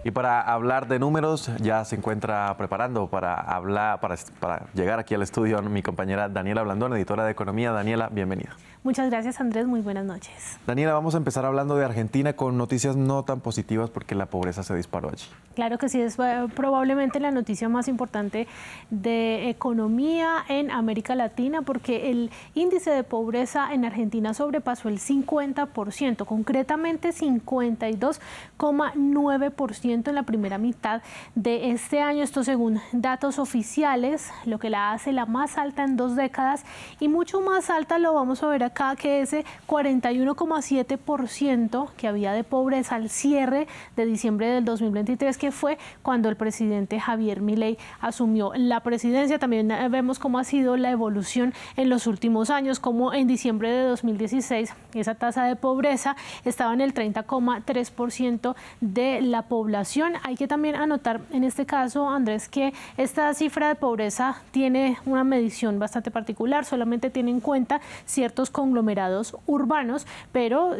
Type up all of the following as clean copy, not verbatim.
Y para hablar de números, ya se encuentra preparando para llegar aquí al estudio mi compañera Daniela Blandón, editora de Economía. Daniela, bienvenida. Muchas gracias, Andrés. Muy buenas noches. Daniela, vamos a empezar hablando de Argentina con noticias no tan positivas porque la pobreza se disparó allí. Claro que sí, es probablemente la noticia más importante de economía en América Latina porque el índice de pobreza en Argentina sobrepasó el 50%, concretamente 52,9% en la primera mitad de este año. Esto según datos oficiales, lo que la hace la más alta en 2 décadas y mucho más alta lo vamos a ver acá que ese 41,7% que había de pobreza al cierre de diciembre del 2023, que fue cuando el presidente Javier Milei asumió la presidencia. También vemos cómo ha sido la evolución en los últimos años, como en diciembre de 2016 esa tasa de pobreza estaba en el 30,3% de la población. Hay que también anotar en este caso, Andrés, que esta cifra de pobreza tiene una medición bastante particular, solamente tiene en cuenta ciertos conglomerados urbanos, pero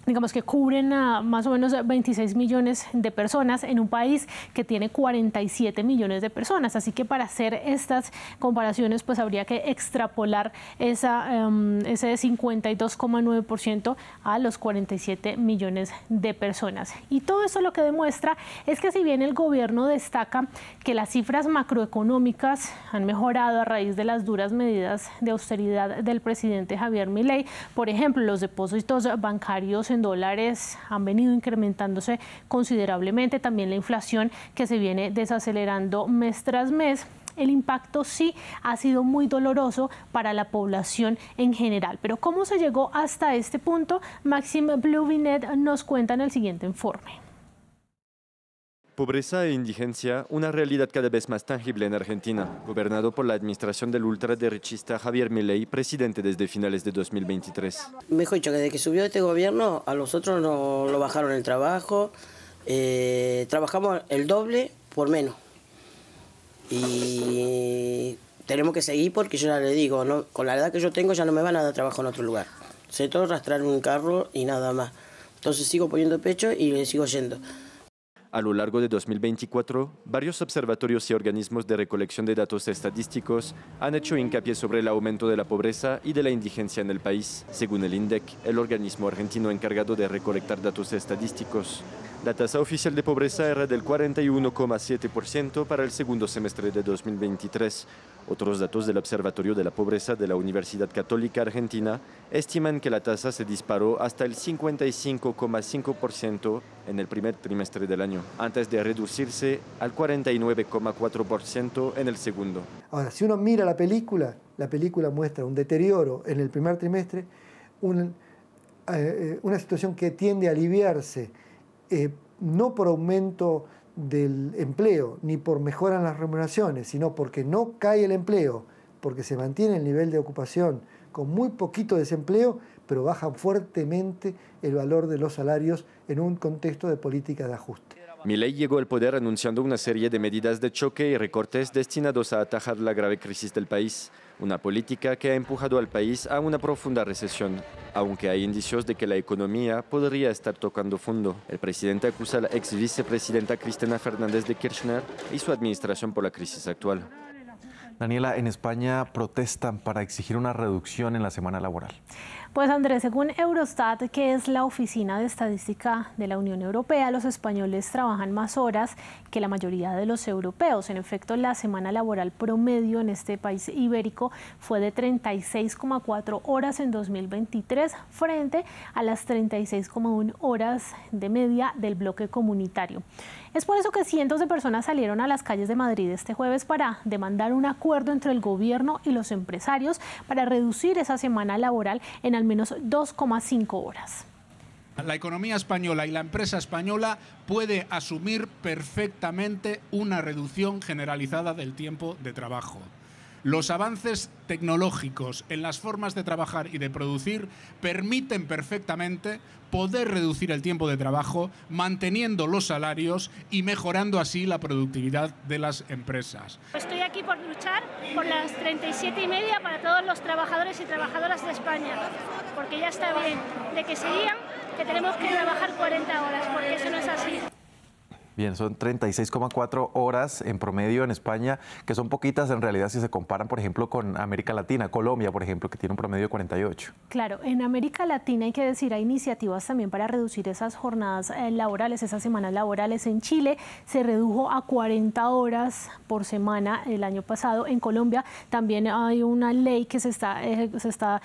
digamos que cubren a más o menos 26 millones de personas en un país que tiene 47 millones de personas. Así que para hacer estas comparaciones, pues habría que extrapolar ese 52,9% a los 47 millones de personas. Y todo eso lo que demuestra es que si bien el gobierno destaca que las cifras macroeconómicas han mejorado a raíz de las duras medidas de austeridad del presidente Javier Milei, por ejemplo, los depósitos bancarios en dólares han venido incrementándose considerablemente, también la inflación que se viene desacelerando mes tras mes. El impacto sí ha sido muy doloroso para la población en general. Pero ¿cómo se llegó hasta este punto? Maxime Bluvinet nos cuenta en el siguiente informe. Pobreza e indigencia, una realidad cada vez más tangible en Argentina, gobernado por la administración del ultraderechista Javier Milei, presidente desde finales de 2023. Mejor dicho, que desde que subió este gobierno, a nosotros nos lo bajaron el trabajo, trabajamos el doble por menos. Y tenemos que seguir porque yo ya le digo, no, con la edad que yo tengo ya no me van a dar trabajo en otro lugar. Sé todo arrastrar un carro y nada más. Entonces sigo poniendo pecho y le sigo yendo. A lo largo de 2024, varios observatorios y organismos de recolección de datos estadísticos han hecho hincapié sobre el aumento de la pobreza y de la indigencia en el país. Según el INDEC, el organismo argentino encargado de recolectar datos estadísticos, la tasa oficial de pobreza era del 41,7% para el segundo semestre de 2023. Otros datos del Observatorio de la Pobreza de la Universidad Católica Argentina estiman que la tasa se disparó hasta el 55,5% en el primer trimestre del año, antes de reducirse al 49,4% en el segundo. Ahora, si uno mira la película muestra un deterioro en el primer trimestre, una situación que tiende a aliviarse, no por aumento del empleo, ni por mejora en las remuneraciones, sino porque no cae el empleo, porque se mantiene el nivel de ocupación con muy poquito desempleo, pero baja fuertemente el valor de los salarios en un contexto de política de ajuste. Milei llegó al poder anunciando una serie de medidas de choque y recortes destinados a atajar la grave crisis del país, una política que ha empujado al país a una profunda recesión, aunque hay indicios de que la economía podría estar tocando fondo. El presidente acusa a la ex vicepresidenta Cristina Fernández de Kirchner y su administración por la crisis actual. Daniela, en España protestan para exigir una reducción en la semana laboral. Pues Andrés, según Eurostat, que es la oficina de estadística de la Unión Europea, los españoles trabajan más horas que la mayoría de los europeos. En efecto, la semana laboral promedio en este país ibérico fue de 36,4 horas en 2023 frente a las 36,1 horas de media del bloque comunitario. Es por eso que cientos de personas salieron a las calles de Madrid este jueves para demandar un acuerdo entre el gobierno y los empresarios para reducir esa semana laboral en al menos 2,5 horas. La economía española y la empresa española puede asumir perfectamente una reducción generalizada del tiempo de trabajo. Los avances tecnológicos en las formas de trabajar y de producir permiten perfectamente poder reducir el tiempo de trabajo, manteniendo los salarios y mejorando así la productividad de las empresas. Estoy aquí por luchar por las 37,5 para todos los trabajadores y trabajadoras de España, porque ya está bien de que se digan que tenemos que trabajar 40 horas, porque eso no es así. Bien, son 36,4 horas en promedio en España, que son poquitas en realidad si se comparan, por ejemplo, con América Latina, Colombia, por ejemplo, que tiene un promedio de 48. Claro, en América Latina hay que decir, hay iniciativas también para reducir esas jornadas laborales, esas semanas laborales. En Chile se redujo a 40 horas por semana el año pasado. En Colombia también hay una ley que se está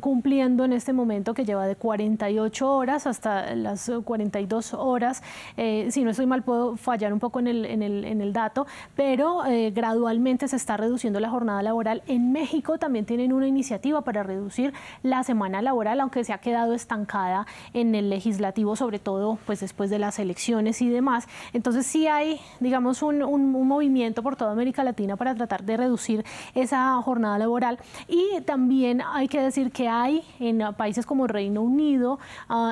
cumpliendo en este momento, que lleva de 48 horas hasta las 42 horas. Si no estoy mal, puedo fallar un poco en el dato, pero gradualmente se está reduciendo la jornada laboral. En México también tienen una iniciativa para reducir la semana laboral, aunque se ha quedado estancada en el legislativo, sobre todo pues después de las elecciones y demás. Entonces sí hay, digamos, un movimiento por toda América Latina para tratar de reducir esa jornada laboral. Y también hay que decir que hay en países como Reino Unido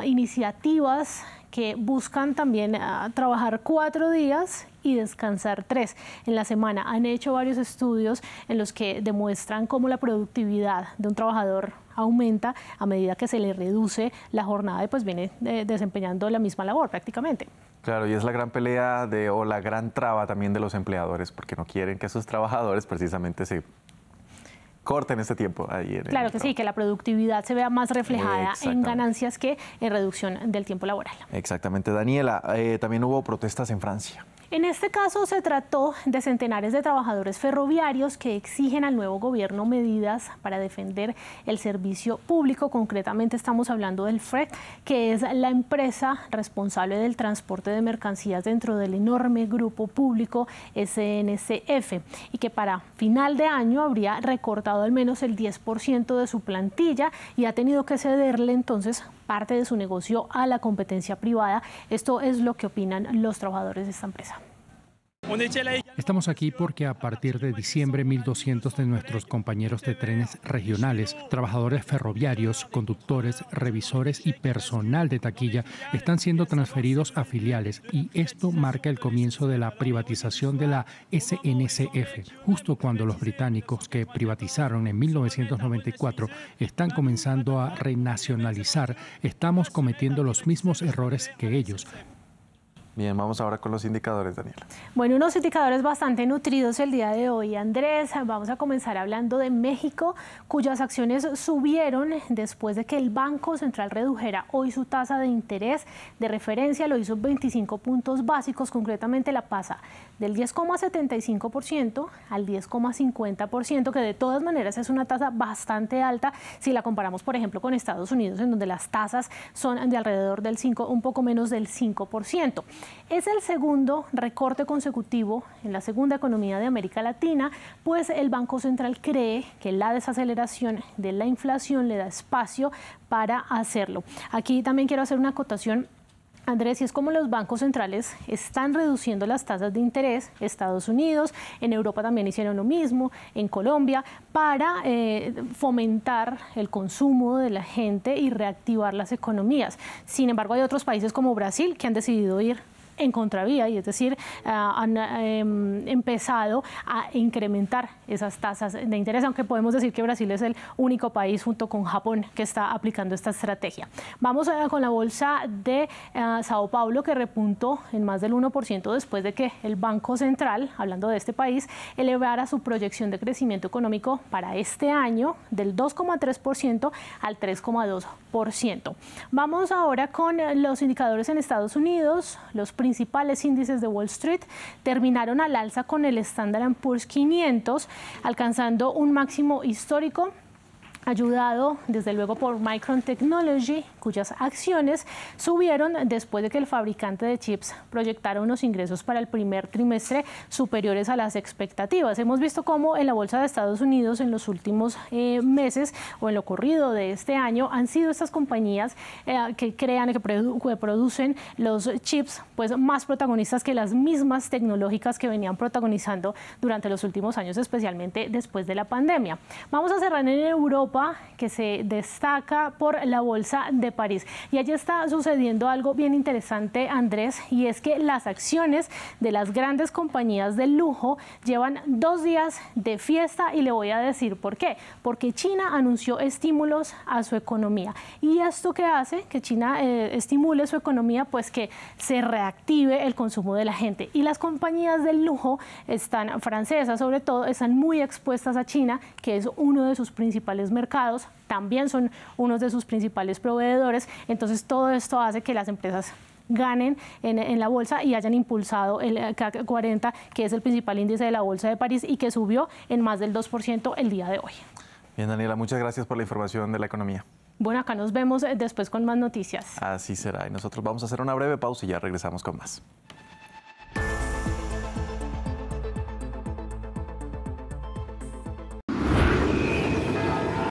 iniciativas que buscan también trabajar 4 días y descansar 3 en la semana. Han hecho varios estudios en los que demuestran cómo la productividad de un trabajador aumenta a medida que se le reduce la jornada y pues viene desempeñando la misma labor prácticamente. Claro, y es la gran pelea o la gran traba también de los empleadores, porque no quieren que sus trabajadores precisamente se corten ese tiempo ahí. Claro que sí, que la productividad se vea más reflejada en ganancias que en reducción del tiempo laboral. Exactamente. Daniela, también hubo protestas en Francia. En este caso se trató de centenares de trabajadores ferroviarios que exigen al nuevo gobierno medidas para defender el servicio público. Concretamente estamos hablando del FREC, que es la empresa responsable del transporte de mercancías dentro del enorme grupo público SNCF, y que para final de año habría recortado al menos el 10% de su plantilla y ha tenido que cederle entonces parte de su negocio a la competencia privada. Esto es lo que opinan los trabajadores de esta empresa. Estamos aquí porque a partir de diciembre 1.200 de nuestros compañeros de trenes regionales, trabajadores ferroviarios, conductores, revisores y personal de taquilla están siendo transferidos a filiales, y esto marca el comienzo de la privatización de la SNCF, justo cuando los británicos, que privatizaron en 1994, están comenzando a renacionalizar. Estamos cometiendo los mismos errores que ellos. Bien, vamos ahora con los indicadores, Daniela. Bueno, unos indicadores bastante nutridos el día de hoy, Andrés. Vamos a comenzar hablando de México, cuyas acciones subieron después de que el Banco Central redujera hoy su tasa de interés de referencia. Lo hizo 25 puntos básicos, concretamente la pasa del 10,75% al 10,50%, que de todas maneras es una tasa bastante alta si la comparamos, por ejemplo, con Estados Unidos, en donde las tasas son de alrededor del 5, un poco menos del 5%. Es el segundo recorte consecutivo en la segunda economía de América Latina, pues el Banco Central cree que la desaceleración de la inflación le da espacio para hacerlo. Aquí también quiero hacer una acotación, Andrés, y es como los bancos centrales están reduciendo las tasas de interés. Estados Unidos, en Europa también hicieron lo mismo, en Colombia, para fomentar el consumo de la gente y reactivar las economías. Sin embargo, hay otros países como Brasil que han decidido ir en contravía, y es decir, han empezado a incrementar esas tasas de interés, aunque podemos decir que Brasil es el único país junto con Japón que está aplicando esta estrategia. Vamos con la bolsa de Sao Paulo, que repuntó en más del 1% después de que el Banco Central, hablando de este país, elevara su proyección de crecimiento económico para este año del 2,3% al 3,2%. Vamos ahora con los indicadores en Estados Unidos. Los principales índices de Wall Street terminaron al alza con el Standard & Poor's 500, alcanzando un máximo histórico, ayudado desde luego por Micron Technology, cuyas acciones subieron después de que el fabricante de chips proyectara unos ingresos para el primer trimestre superiores a las expectativas. Hemos visto cómo en la bolsa de Estados Unidos en los últimos meses o en lo corrido de este año han sido estas compañías que crean, que producen los chips, pues más protagonistas que las mismas tecnológicas que venían protagonizando durante los últimos años, especialmente después de la pandemia. Vamos a cerrar en Europa, Europa que se destaca por la Bolsa de París. Y allí está sucediendo algo bien interesante, Andrés, y es que las acciones de las grandes compañías del lujo llevan 2 días de fiesta, y le voy a decir por qué. Porque China anunció estímulos a su economía. ¿Y esto qué hace? Que China estimule su economía, pues que se reactive el consumo de la gente. Y las compañías del lujo francesas sobre todo, están muy expuestas a China, que es uno de sus principales mercados, también son uno de sus principales proveedores. Entonces todo esto hace que las empresas ganen en la bolsa y hayan impulsado el CAC 40, que es el principal índice de la Bolsa de París y que subió en más del 2% el día de hoy. Bien, Daniela, muchas gracias por la información de la economía. Bueno, acá nos vemos después con más noticias. Así será, y nosotros vamos a hacer una breve pausa y ya regresamos con más.